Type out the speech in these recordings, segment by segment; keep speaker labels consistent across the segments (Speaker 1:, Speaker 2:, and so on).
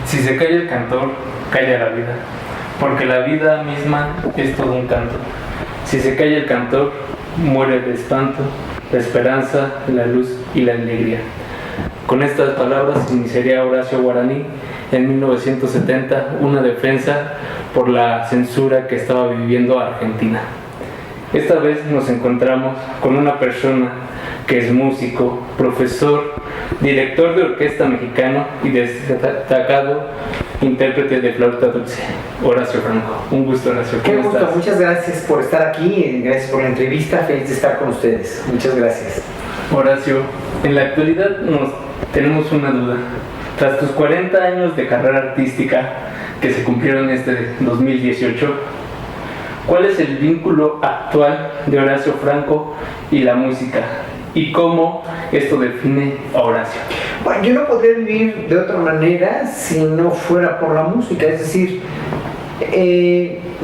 Speaker 1: Si se calla el cantor, calla la vida, porque la vida misma es todo un canto. Si se calla el cantor, muere el espanto, la esperanza, la luz y la alegría. Con estas palabras iniciaría Horacio Guaraní en 1970 una defensa por la censura que estaba viviendo Argentina. Esta vez nos encontramos con una persona que es músico, profesor, director de orquesta mexicano y destacado intérprete de flauta dulce, Horacio Franco. Un gusto, Horacio.
Speaker 2: Qué
Speaker 1: ¿Cómo
Speaker 2: gusto,
Speaker 1: estás?
Speaker 2: muchas gracias por estar aquí, gracias por la entrevista, feliz de estar con ustedes. Muchas gracias.
Speaker 1: Horacio, en la actualidad tenemos una duda. Tras tus 40 años de carrera artística que se cumplieron este 2018, ¿cuál es el vínculo actual de Horacio Franco y la música? ¿Y cómo esto define a Horacio?
Speaker 2: Bueno, yo no podría vivir de otra manera si no fuera por la música, es decir,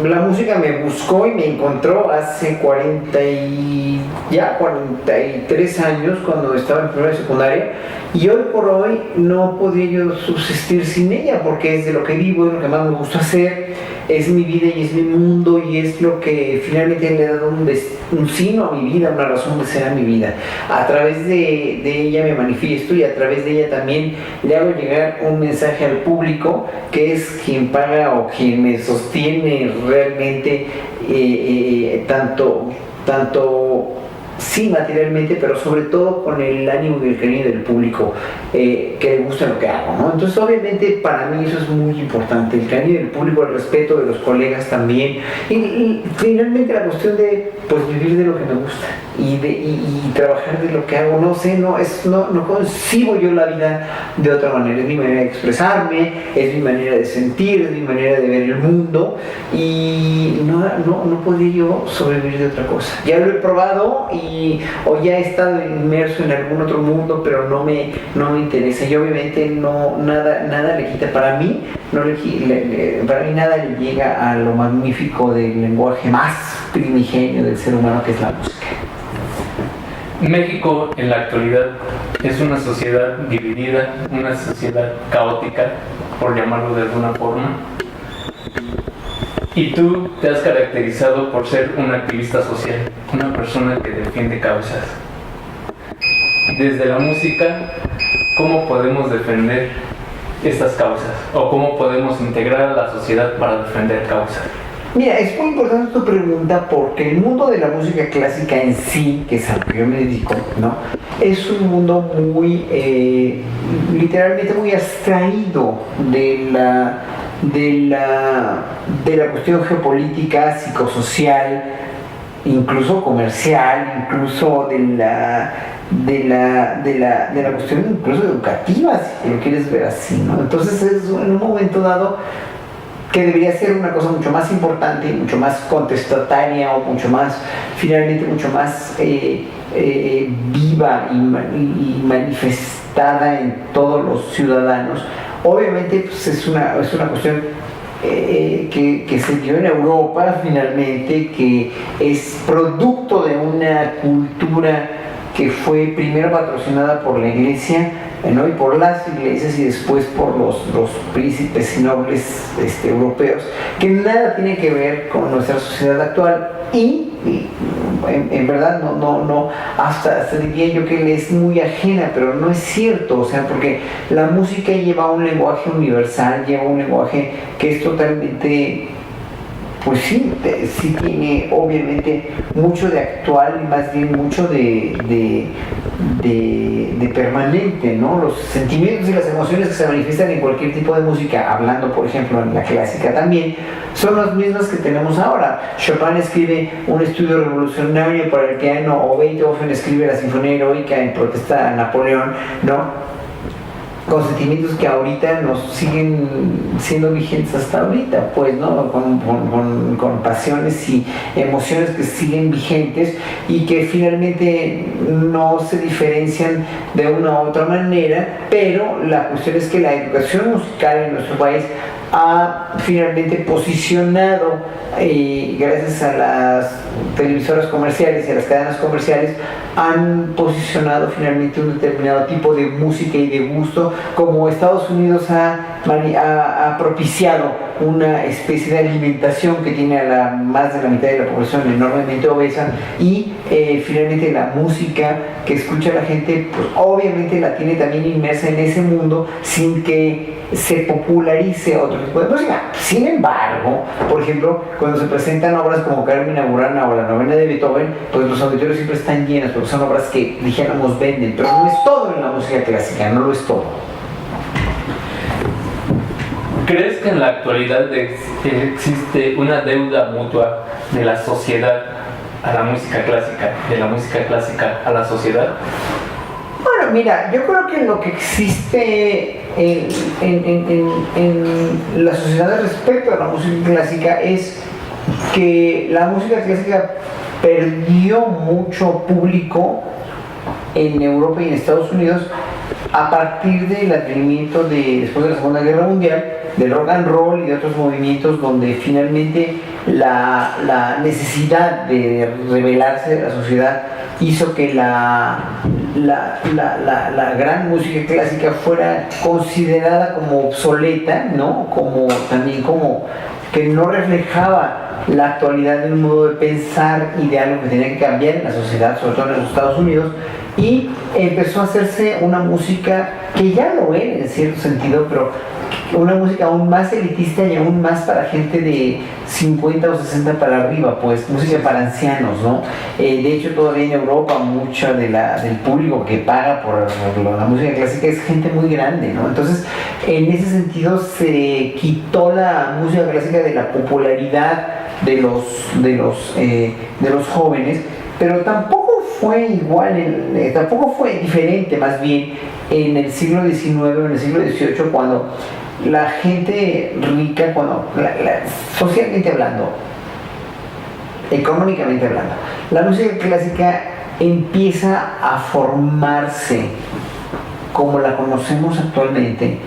Speaker 2: la música me buscó y me encontró hace 43 años cuando estaba en primera y secundaria, y hoy por hoy no podría yo subsistir sin ella porque es de lo que vivo, es lo que más me gusta hacer, es mi vida y es mi mundo y es lo que finalmente le ha dado un sino a mi vida, una razón de ser a mi vida. A través de ella me manifiesto y a través de ella también le hago llegar un mensaje al público, que es quien paga o quien me sostiene realmente, tanto sí materialmente, pero sobre todo con el ánimo y el cariño del público, que le gusta lo que hago, ¿no? Entonces obviamente para mí eso es muy importante, el cariño del público, el respeto de los colegas también, y finalmente la cuestión de pues vivir de lo que me gusta y trabajar de lo que hago. No sé, no concibo yo la vida de otra manera, es mi manera de expresarme, es mi manera de sentir, es mi manera de ver el mundo, y no podría yo sobrevivir de otra cosa. Ya lo he probado o ya he estado inmerso en algún otro mundo, pero no me interesa, y obviamente nada le quita, para mí para mí nada le llega a lo magnífico del lenguaje más primigenio del ser humano, que es la música.
Speaker 1: México en la actualidad es una sociedad dividida, una sociedad caótica, por llamarlo de alguna forma, y tú te has caracterizado por ser un activista social, una persona que defiende causas. Desde la música, ¿cómo podemos defender estas causas? ¿O cómo podemos integrar a la sociedad para defender causas?
Speaker 2: Mira, es muy importante tu pregunta porque el mundo de la música clásica en sí, que es a lo que yo me dedico, ¿no? Es un mundo muy, literalmente muy abstraído de la cuestión geopolítica, psicosocial, incluso comercial, incluso de la cuestión incluso educativa, si lo quieres ver así, ¿no? Entonces es en un momento dado que debería ser una cosa mucho más importante, mucho más contestataria, o finalmente mucho más viva y manifestada en todos los ciudadanos. Obviamente pues es una cuestión que se dio en Europa finalmente, que es producto de una cultura que fue primero patrocinada por la Iglesia, ¿no? Y por las iglesias, y después por los príncipes y nobles europeos, que nada tiene que ver con nuestra sociedad actual, y en verdad hasta diría yo que le es muy ajena, pero no es cierto, o sea, porque la música lleva un lenguaje universal, lleva un lenguaje que es totalmente, pues sí tiene obviamente mucho de actual y más bien mucho de permanente, ¿no? Los sentimientos y las emociones que se manifiestan en cualquier tipo de música, hablando por ejemplo en la clásica también, son las mismas que tenemos ahora. Chopin escribe un estudio revolucionario para el piano, o Beethoven escribe la Sinfonía Heroica en protesta a Napoleón, ¿no? Con sentimientos que ahorita nos siguen siendo vigentes hasta ahorita, pues, ¿no? Con pasiones y emociones que siguen vigentes y que finalmente no se diferencian de una u otra manera, pero la cuestión es que la educación musical en nuestro país ha finalmente posicionado, gracias a las televisoras comerciales y a las cadenas comerciales, han posicionado finalmente un determinado tipo de música y de gusto, como Estados Unidos ha propiciado una especie de alimentación que tiene a más de la mitad de la población enormemente obesa, y finalmente la música que escucha la gente, pues obviamente la tiene también inmersa en ese mundo sin que se popularice otro tipo de música. Sin embargo, por ejemplo, cuando se presentan obras como Carmina Burana o la novena de Beethoven, pues los auditorios siempre están llenos, porque son obras que, dijéramos, venden, pero no es todo en la música clásica, no lo es todo.
Speaker 1: ¿Crees que en la actualidad existe una deuda mutua de la sociedad a la música clásica, de la música clásica a la sociedad?
Speaker 2: Bueno, mira, yo creo que lo que existe en la sociedad respecto a la música clásica es que la música clásica perdió mucho público en Europa y en Estados Unidos a partir del advenimiento después de la Segunda Guerra Mundial, del rock and roll y de otros movimientos donde finalmente la necesidad de rebelarse de la sociedad hizo que la gran música clásica fuera considerada como obsoleta, ¿no? También como que no reflejaba la actualidad de un modo de pensar y de algo que tenía que cambiar en la sociedad, sobre todo en los Estados Unidos, y empezó a hacerse una música que ya lo era en cierto sentido, pero una música aún más elitista y aún más para gente de 50 o 60 para arriba, pues música para ancianos, ¿no? De hecho, todavía en Europa mucho del público que paga por la música clásica es gente muy grande, ¿no? Entonces, en ese sentido se quitó la música clásica de la popularidad de los jóvenes, pero tampoco fue igual, tampoco fue diferente más bien en el siglo XIX o en el siglo XVIII, cuando la gente rica, socialmente hablando, económicamente hablando, la música clásica empieza a formarse como la conocemos actualmente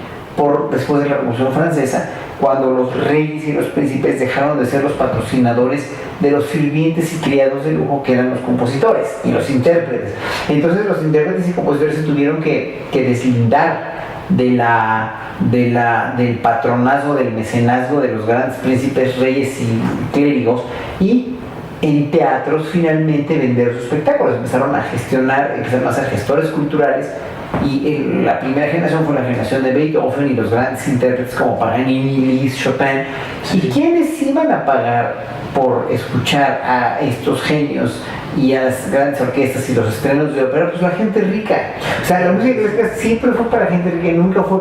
Speaker 2: después de la Revolución Francesa, cuando los reyes y los príncipes dejaron de ser los patrocinadores de los sirvientes y criados de lujo que eran los compositores y los intérpretes. Entonces los intérpretes y compositores se tuvieron que deslindar del patronazgo, del mecenazgo de los grandes príncipes, reyes y clérigos, y en teatros finalmente vender sus espectáculos. Empezaron a ser gestores culturales, y la primera generación fue la generación de Beethoven y los grandes intérpretes como Paganini, Liszt, Chopin. ¿Y quiénes iban a pagar por escuchar a estos genios y a las grandes orquestas y los estrenos de ópera? Pues la gente rica. O sea, la música clásica siempre fue para gente rica, nunca fue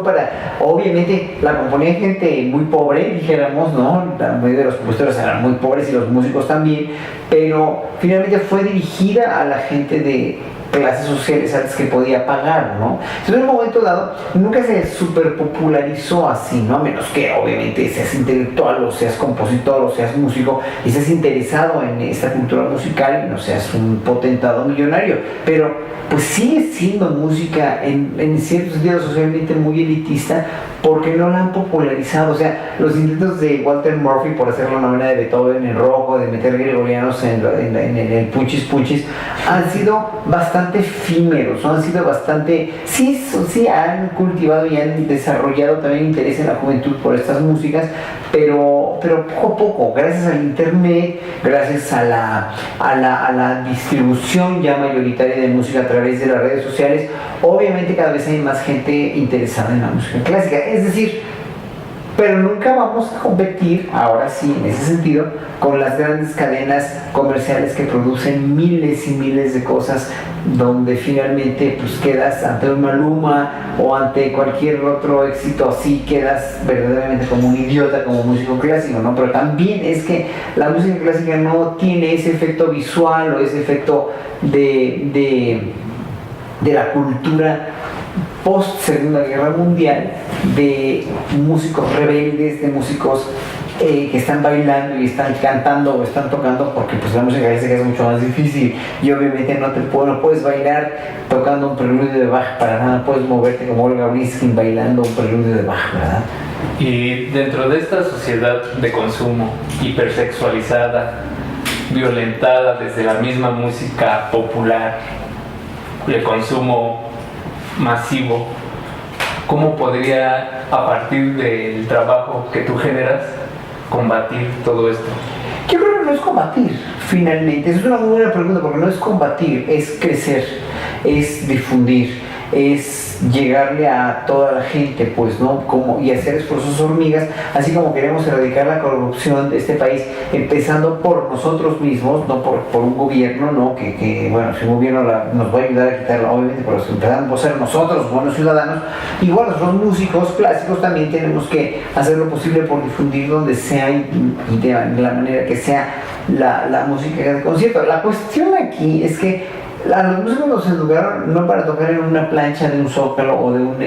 Speaker 2: obviamente la componía gente muy pobre, dijéramos, ¿no? La mayoría de los compositores eran muy pobres y los músicos también, pero finalmente fue dirigida a la gente de clases sociales altas que podía pagar, ¿no? Entonces, en un momento dado nunca se superpopularizó así, ¿no? A menos que obviamente seas intelectual o seas compositor o seas músico y seas interesado en esta cultura musical y no seas un potentado millonario, pero pues sigue siendo música en cierto sentido socialmente muy elitista, porque no la han popularizado. O sea, los intentos de Walter Murphy por hacer la novena de Beethoven en rojo, de meter gregorianos en el punchis punchis, han sido bastante efímeros, han sido bastante, sí han cultivado y han desarrollado también interés en la juventud por estas músicas, pero poco a poco, gracias al internet, gracias a la distribución ya mayoritaria de música a través de las redes sociales, obviamente cada vez hay más gente interesada en la música clásica. Es decir, pero nunca vamos a competir, ahora sí, en ese sentido, con las grandes cadenas comerciales que producen miles y miles de cosas, donde finalmente pues quedas ante un Maluma o ante cualquier otro éxito así, quedas verdaderamente como un idiota como músico clásico, ¿no? Pero también es que la música clásica no tiene ese efecto visual o ese efecto de la cultura post Segunda Guerra Mundial, de músicos rebeldes, de músicos que están bailando y están cantando o están tocando, porque pues la música clásica es mucho más difícil y obviamente no puedes bailar tocando un preludio de Bach para nada, puedes moverte como Olga Briskin bailando un preludio de Bach, ¿verdad?
Speaker 1: Y dentro de esta sociedad de consumo hipersexualizada, violentada desde la misma música popular, de consumo masivo, ¿cómo podría, a partir del trabajo que tú generas, combatir todo esto?
Speaker 2: Yo creo que no es combatir, finalmente. Esa es una muy buena pregunta, porque no es combatir, es crecer, es difundir, es llegarle a toda la gente, pues, ¿no? Y hacer esfuerzos hormigas, así como queremos erradicar la corrupción de este país, empezando por nosotros mismos, no por un gobierno, ¿no? Bueno, si un gobierno nos va a ayudar a quitarla, obviamente, pero empezamos a ser nosotros, buenos ciudadanos. Igual los músicos clásicos también tenemos que hacer lo posible por difundir donde sea y de la manera que sea la música de concierto. La cuestión aquí es que a los músicos nos educaron no para tocar en una plancha de un zócalo o de un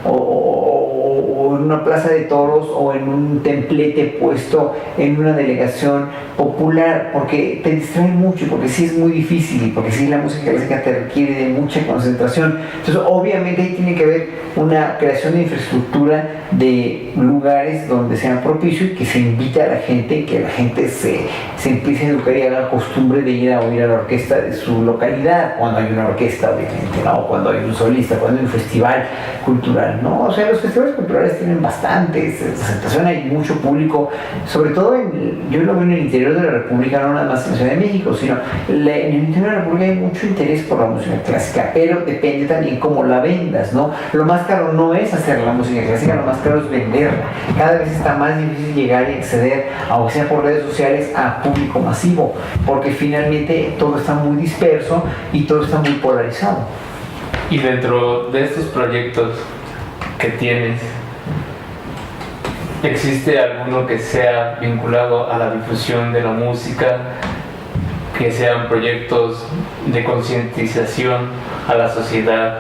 Speaker 2: o en una plaza de toros o en un templete puesto en una delegación popular, porque te distrae mucho, porque sí es muy difícil, porque sí la música clásica te requiere de mucha concentración. Entonces obviamente ahí tiene que haber una creación de infraestructura de lugares donde sean propicios y que se invite a la gente, que la gente se empiece a educar y haga la costumbre de ir a oír a la orquesta de su localidad, cuando hay una orquesta, obviamente, ¿no? Cuando hay un solista, cuando hay un festival cultural, ¿no? O sea, los festivales culturales tienen bastantes presentación, hay mucho público, sobre todo yo lo veo en el interior de la República, no nada más en la Ciudad de México, sino en el interior de la República hay mucho interés por la música clásica, pero depende también cómo la vendas, ¿no? Lo más caro no es hacer la música clásica, lo más caro es venderla. Cada vez está más difícil llegar y acceder, aunque sea por redes sociales, a público masivo, porque finalmente todo está muy disperso y todo está muy polarizado.
Speaker 1: Y dentro de estos proyectos que tienes, ¿existe alguno que sea vinculado a la difusión de la música, que sean proyectos de concientización a la sociedad,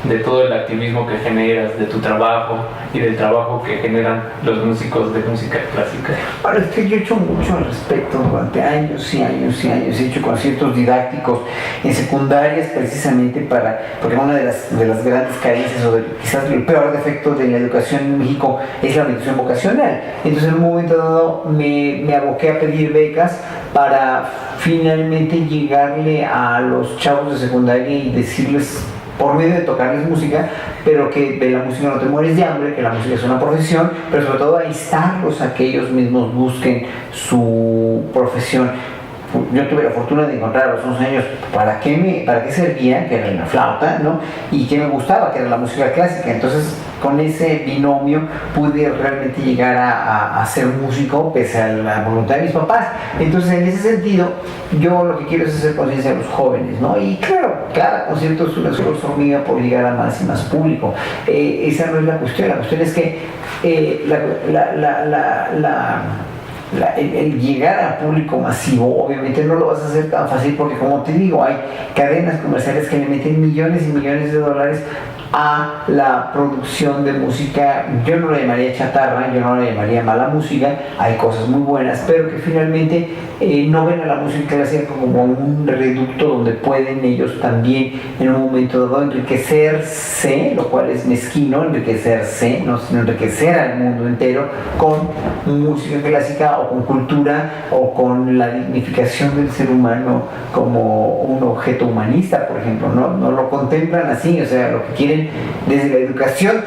Speaker 1: de todo el activismo que generas, de tu trabajo y del trabajo que generan los músicos de música clásica?
Speaker 2: Bueno, es que yo he hecho mucho al respecto durante años y años y años. He hecho conciertos didácticos en secundarias precisamente porque una de las grandes carencias o quizás el peor defecto de la educación en México es la orientación vocacional. Entonces en un momento dado me aboqué a pedir becas para finalmente llegarle a los chavos de secundaria y decirles, por medio de tocarles música, pero que de la música no te mueres de hambre, que la música es una profesión, pero sobre todo a instarlos a que ellos mismos busquen su profesión. Yo tuve la fortuna de encontrar a los 11 años para qué servía, que era la flauta, ¿no? Y qué me gustaba, que era la música clásica. Entonces, con ese binomio pude realmente llegar a ser músico pese a la voluntad de mis papás. Entonces, en ese sentido, yo lo que quiero es hacer conciencia a los jóvenes, ¿no? Y claro, cada concierto es un esfuerzo hormiga por llegar a más y más público. Esa no es la cuestión es que el llegar a público masivo obviamente no lo vas a hacer tan fácil, porque como te digo, hay cadenas comerciales que le meten millones y millones de dólares a la producción de música. Yo no la llamaría chatarra, yo no la llamaría mala música, hay cosas muy buenas, pero que finalmente no ven a la música clásica como un reducto donde pueden ellos también en un momento dado enriquecerse, lo cual es mezquino, enriquecerse, no sino enriquecer al mundo entero con música clásica o con cultura o con la dignificación del ser humano como un objeto humanista, por ejemplo. No lo contemplan así, o sea, lo que quieren desde la educación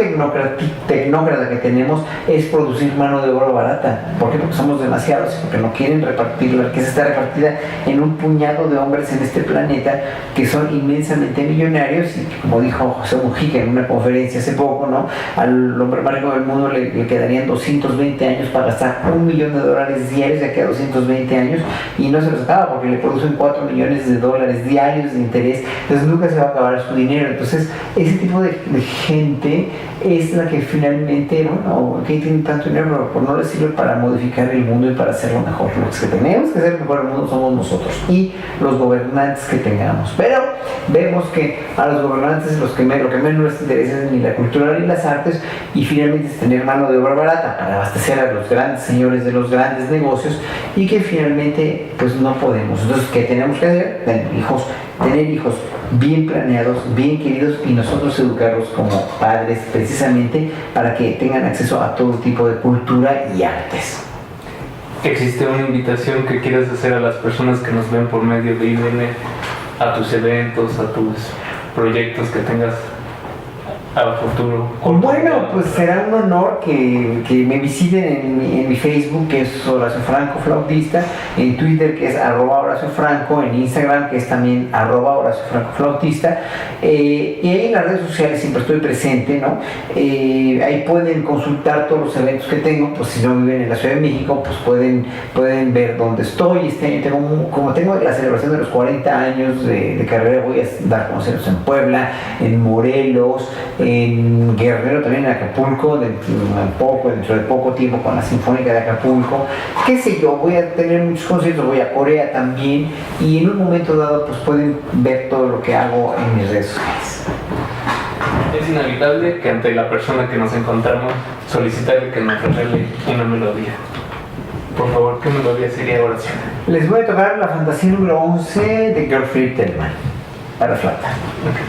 Speaker 2: tecnócrata que tenemos es producir mano de obra barata. ¿Por qué? Porque somos demasiados, porque no quieren repartir la riqueza, está repartida en un puñado de hombres en este planeta que son inmensamente millonarios, y como dijo José Mujica en una conferencia hace poco, ¿no? Al hombre más rico del mundo le quedarían 220 años para gastar $1 millón dólares diarios de aquí a 220 años y no se los acaba porque le producen 4 millones de dólares diarios de interés, entonces nunca se va a acabar su dinero. Entonces ese tipo de gente es la que finalmente, bueno, que tiene tanto dinero, pero por no le sirve para modificar el mundo y para hacerlo mejor. Los que tenemos que hacer mejor el mundo somos nosotros y los gobernantes que tengamos. Pero vemos que a los gobernantes lo que menos les interesa es ni la cultura ni las artes, y finalmente es tener mano de obra barata para abastecer a los grandes señores de los grandes negocios, y que finalmente pues no podemos. Entonces, ¿qué tenemos que hacer? Tener hijos bien planeados, bien queridos, y nosotros educarlos como padres precisamente para que tengan acceso a todo tipo de cultura y artes.
Speaker 1: ¿Existe una invitación que quieras hacer a las personas que nos ven por medio de IDN, a tus eventos, a tus proyectos que tengas a futuro?
Speaker 2: Bueno, pues será un honor que me visiten en mi Facebook, que es Horacio Franco Flautista, en Twitter, que es @Horacio Franco, en Instagram, que es también @Horacio Franco Flautista, y ahí en las redes sociales siempre estoy presente, ¿no? Ahí pueden consultar todos los eventos que tengo, pues si no viven en la Ciudad de México, pues pueden ver dónde estoy. Este año como tengo la celebración de los 40 años de carrera, voy a dar conciertos en Puebla, en Morelos, en Guerrero, también en Acapulco, dentro de poco tiempo con la Sinfónica de Acapulco, qué sé yo, voy a tener muchos conciertos, voy a Corea también, y en un momento dado pues pueden ver todo lo que hago en mis redes sociales.
Speaker 1: Es inevitable que ante la persona que nos encontramos solicitarle que nos regale una melodía. Por favor, ¿qué melodía sería oración?
Speaker 2: Les voy a tocar la fantasía número 11 de Gottfried Tellman para flauta.
Speaker 1: Okay.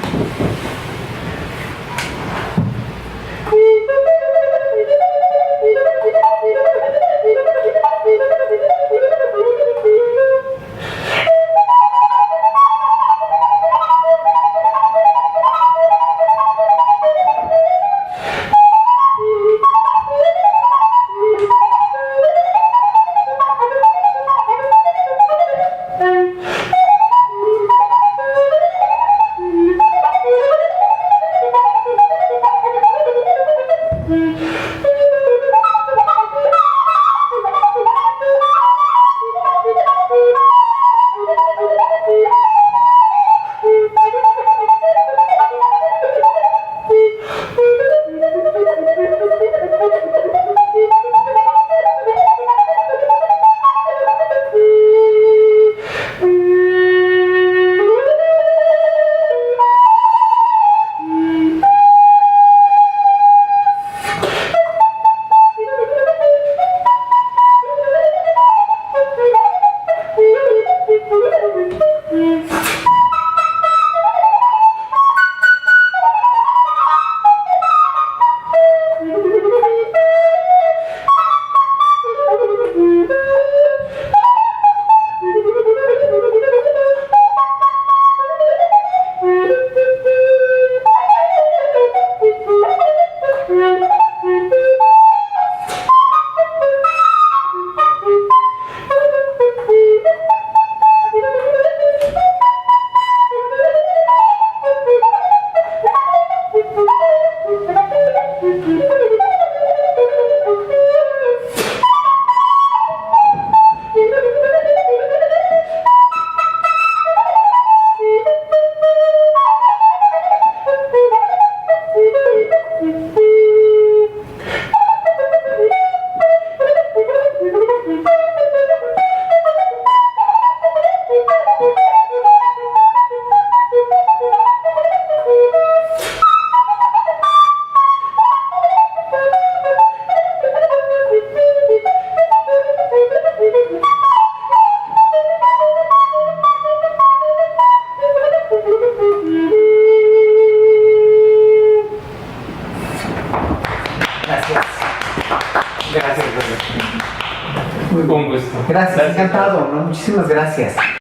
Speaker 2: Muy bien.
Speaker 1: Un gusto.
Speaker 2: Gracias, encantado, ¿no? Muchísimas gracias.